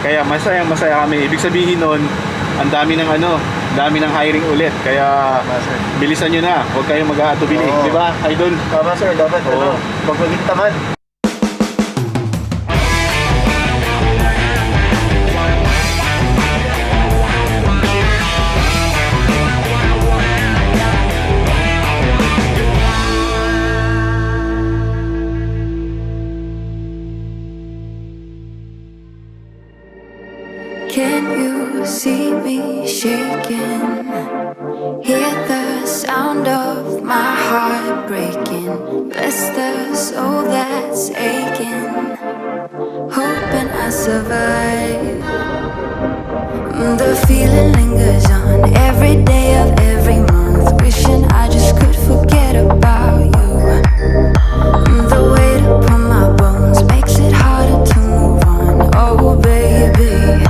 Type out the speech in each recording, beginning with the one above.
Kaya masaya kami. Ibig sabihin nun, ang dami ng dami ng hiring ulit. Kaya bilisan nyo na. Huwag kayong mag-aatubili. Di ba, Idol? Tama sir, dapat magmaging tamad. Can you see me shaking? Hear the sound of my heart breaking. Bless the soul that's aching, hoping I survive. The feeling lingers on every day of every month, wishing I just could forget about you. The weight upon my bones makes it harder to move on. Oh baby,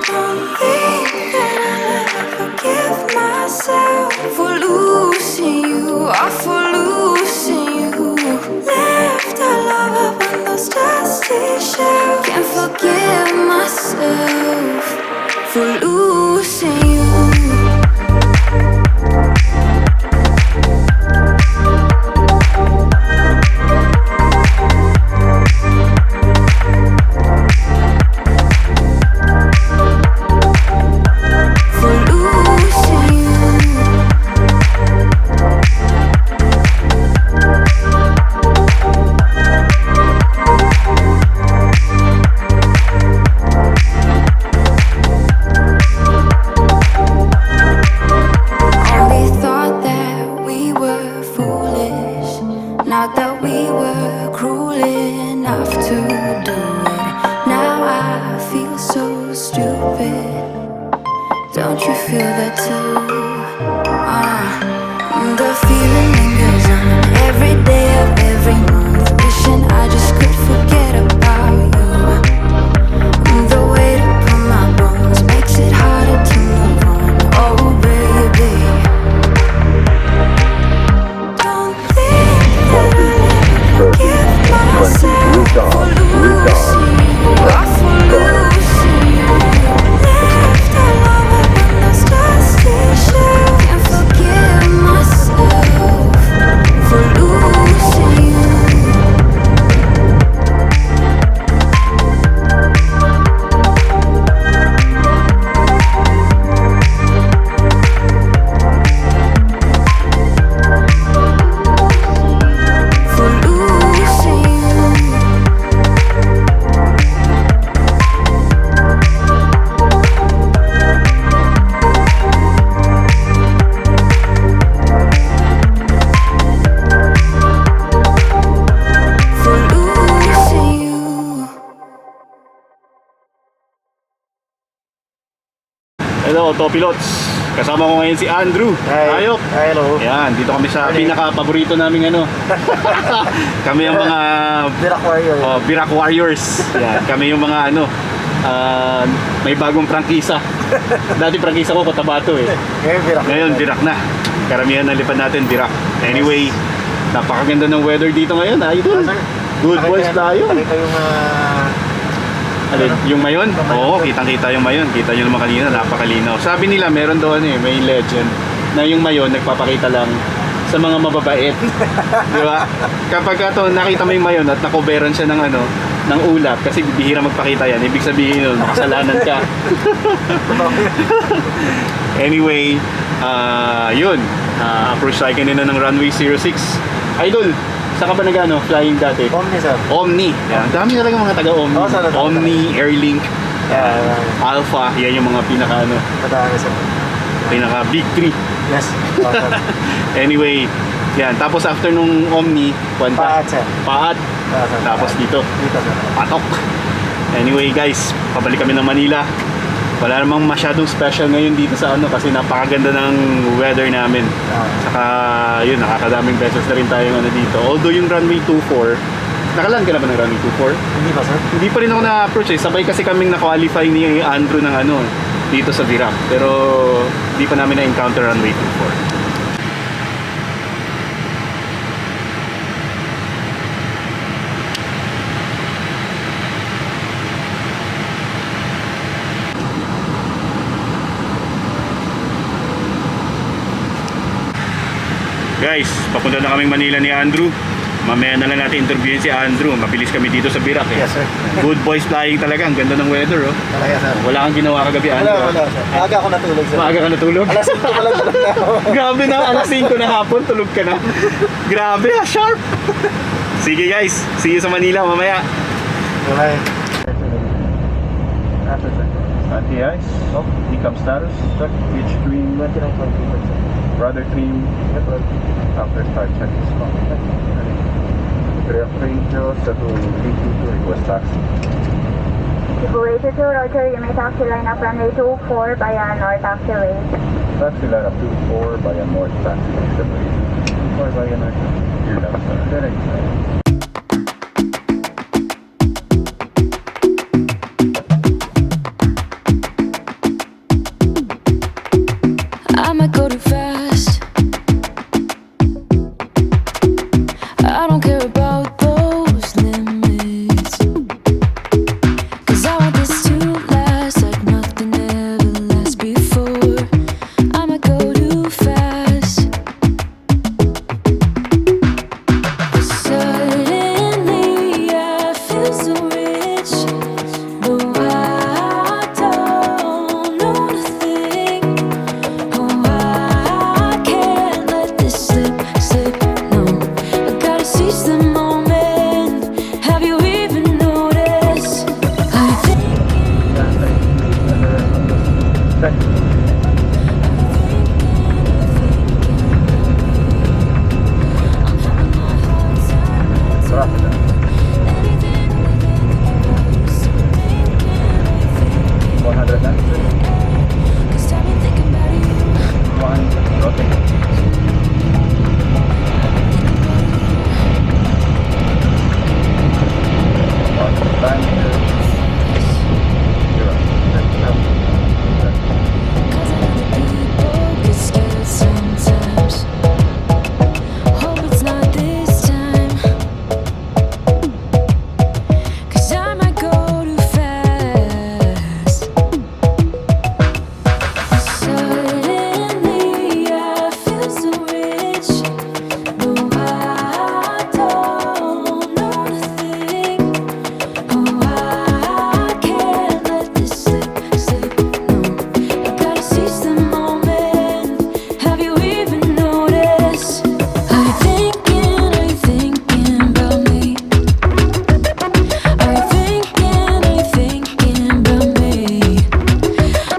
don't think that I'll ever forgive myself for losing you, or for losing you. Left our love up on those dusty shelves. Can't forgive myself for losing you. Not that we were cruel enough to do it. Now I feel so stupid. Don't you feel that too? The feeling lingers on every day of every month, wishing I just could forget about you. The weight upon my bones makes it harder to move on. Oh baby, don't think that I'll ever forgive myself for losing you, or for losing you. Left our love up on those dusty shelves. Can't forgive myself for losing you. For losing you. For losing you. Hello, Topilots. Kasama ko ngayon si Andrew. Hi. Ayok. Hi, hello. Yan, dito kami sa pinaka-paborito naming kami yung mga Virac Warrior. Virac Warriors. Yan, kami yung mga may bagong prangkisa. Dati prangkisa ko Cotabato eh. Ngayon Virac. Ngayon Virac na. Karamihan ng lipad natin Virac. Anyway, napakaganda ng weather dito ngayon, Idol. Good boys tayo. Nakita yung Yung mayon? Oo, kitang-kita yung mayon. Kita nyo naman kanina, napakalinaw. Sabi nila, meron doon may legend na yung mayon nagpapakita lang sa mga mababait. Di ba? Kapag nakita mo yung mayon at nakoberan siya ng ulap, kasi bihira magpakita yan, ibig sabihin nun, makasalanan ka. Anyway, yun. Approach tayo kanina ng runway 06. Idol, saan ka ba flying dati? Omni sir. Omni. Yan. Dami talaga mga taga-Omni. Omni, Airlink, Alpha. Yan yung mga Madami sir. pinaka big three. Yes. Anyway, yan. Tapos after nung Omni, Paat sir. Paat. Tapos dito, Dito sir. Patok. Anyway guys, pabalik kami ng Manila. Wala namang masyadong special ngayon dito sa kasi napakaganda ng weather namin. Saka yun, nakakadaming beses na rin tayo dito. Although yung runway 24, nakaland ka na ba ng runway 24? Hindi ba sir? Hindi pa rin ako na-approach eh. Sabay kasi kaming na-qualify ni Andrew ng dito sa Virac. Pero hindi pa namin na-encounter runway 24. Guys, papunta na kaming Manila ni Andrew. Mamaya na lang natin interviewin si Andrew. Mabilis kami dito sa Virac eh. Yes, sir. Good boys flying talaga. Ang ganda ng weather oh. Talaga, sir. Wala kang ginawa kagabi, Andrew. Wala, sir. Maaga ako natulog, sir. Maaga ka natulog? Alas 5 pa lang tulog na ako. Grabe na, alas 5 na hapon, tulog ka na. Grabe ah, sharp. Sige guys, see you sa Manila mamaya. Okay. Anti-ice, decam status, pitch trim, 29.2%. rudder trim, after start check is complete. Direct radio sa 2 request taxi. Cebu 82, Roger, you may taxi line up runway 24 via North Taxiway. Taxi line up 24 by a north taxi. Cebu 82 or by a north. Here lang sa direct side. I might go too fast. I don't care about those limits, 'cause I want this to last like nothing ever lasts before. I might go too fast. Suddenly I feel so rich, though I don't know nothing. Oh, I can't let this slip, no. I gotta seize the moment. Have you even noticed? I think cause I've been thinking about you. Cause I know that people get scared sometimes. Hope it's not this time, 'cause I might go too fast. Suddenly I feel so rich, though I don't know nothing. Oh, I can't let this slip, no. I gotta seize the moment. Have you even noticed? Are you thinking about me? Are you thinking about me?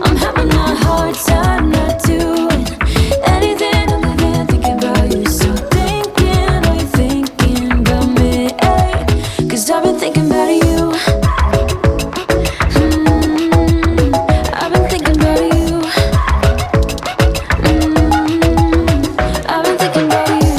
I'm having a hard time not doing anything other than thinking about you. So are you thinking about me? 'Cause I've been thinking about you. I've been thinking about you. I've been thinking about you.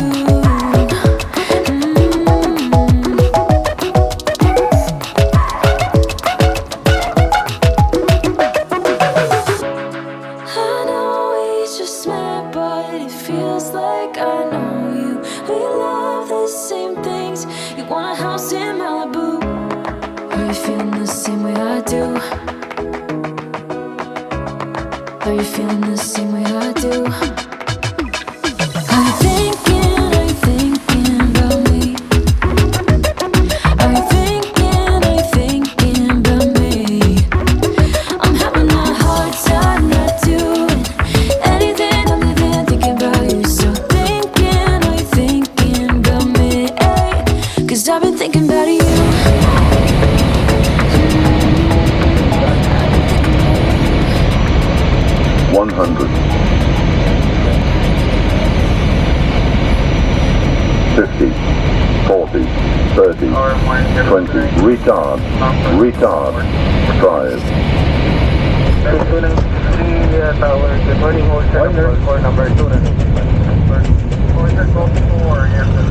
I know we just met, but it feels like I know you. We love the same things. You want a house in Malibu. Are you feeling the same way I do? Are you feeling the same way I do? Are you thinking about me? Are you thinking about me? I'm having a hard time not doing anything other than thinking about you. So are you thinking about me? 'Cause I've been thinking about you. 100, 50, 40, 30, 20, retard, drive. Ito ng 3 tower. Good morning, hold for number 2 na Order copy for Airbus.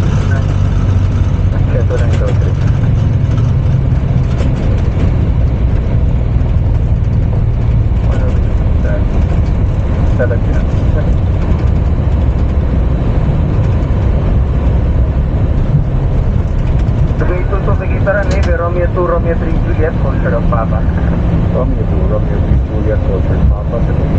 Ito na ito. Sige, ito pagkitaran eh. Romeo 2, Romeo 3, Juliet, Holster of Papa. Romeo 2, Romeo 3, Juliet, Golford, Papa, Juliet,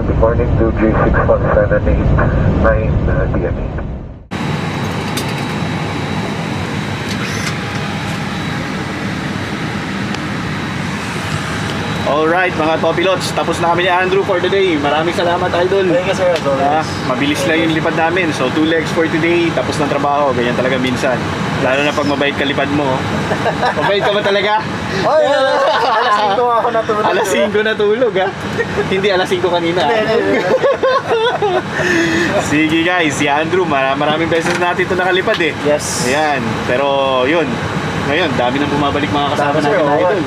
Good morning to G61789 DME. Alright mga top pilots, tapos na kami ni Andrew for today. Maraming salamat, Idol. Thank you, sir. As always. Mabilis lang yung lipad namin. So 2 legs for today, tapos ng trabaho. Ganyan talaga minsan. Lalo na pag mabait ka lipad mo. Mabait ka ba talaga? Ay, alas 5 ako natulog. Alas 5 natulog ha? Hindi alas 5 kanina. Sige guys, si Andrew, maraming beses natin ito nakalipad eh. Yes. Ayan, pero yun. Ngayon, dami nang bumabalik mga kasama natin na Idol.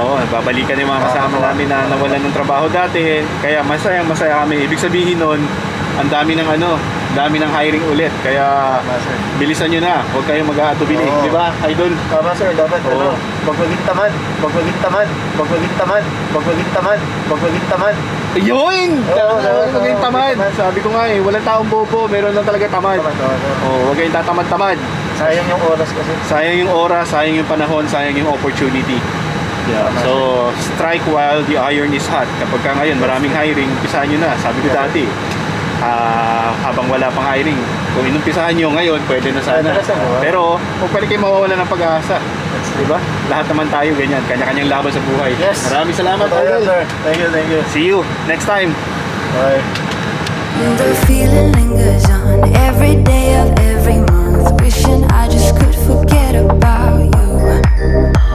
Oo, babalikan yung mga kasama namin na nawalan ng trabaho dati. Kaya masaya kami. Ibig sabihin nun, ang dami ng dami ng hiring ulit. Kaya bilisan nyo na. Huwag kayong mag-aatubili. Di ba, Idol? Tama, sir. Dapat Oo. magwaging tamad. Yun! Oo, Huwag kayong tamad. Sabi ko nga walang taong bobo. Meron lang talaga tamad. Huwag kayong tatamad-tamad. Sayang yung oras kasi. Sayang yung oras, sayang yung panahon, sayang yung opportunity. Yeah. So, strike while the iron is hot. Kapag ka ngayon, maraming hiring, umpisahan nyo na. Sabi ko dati, habang wala pang hiring, kung inumpisahan nyo ngayon, pwede na sana. Pero, huwag pala kayo mawawala ng pag-asa. Diba? Lahat naman tayo ganyan. Kanya-kanyang laban sa buhay. Yes. Maraming salamat, Idol. Sir. Thank you. See you next time. Bye. The feeling lingers on every day of every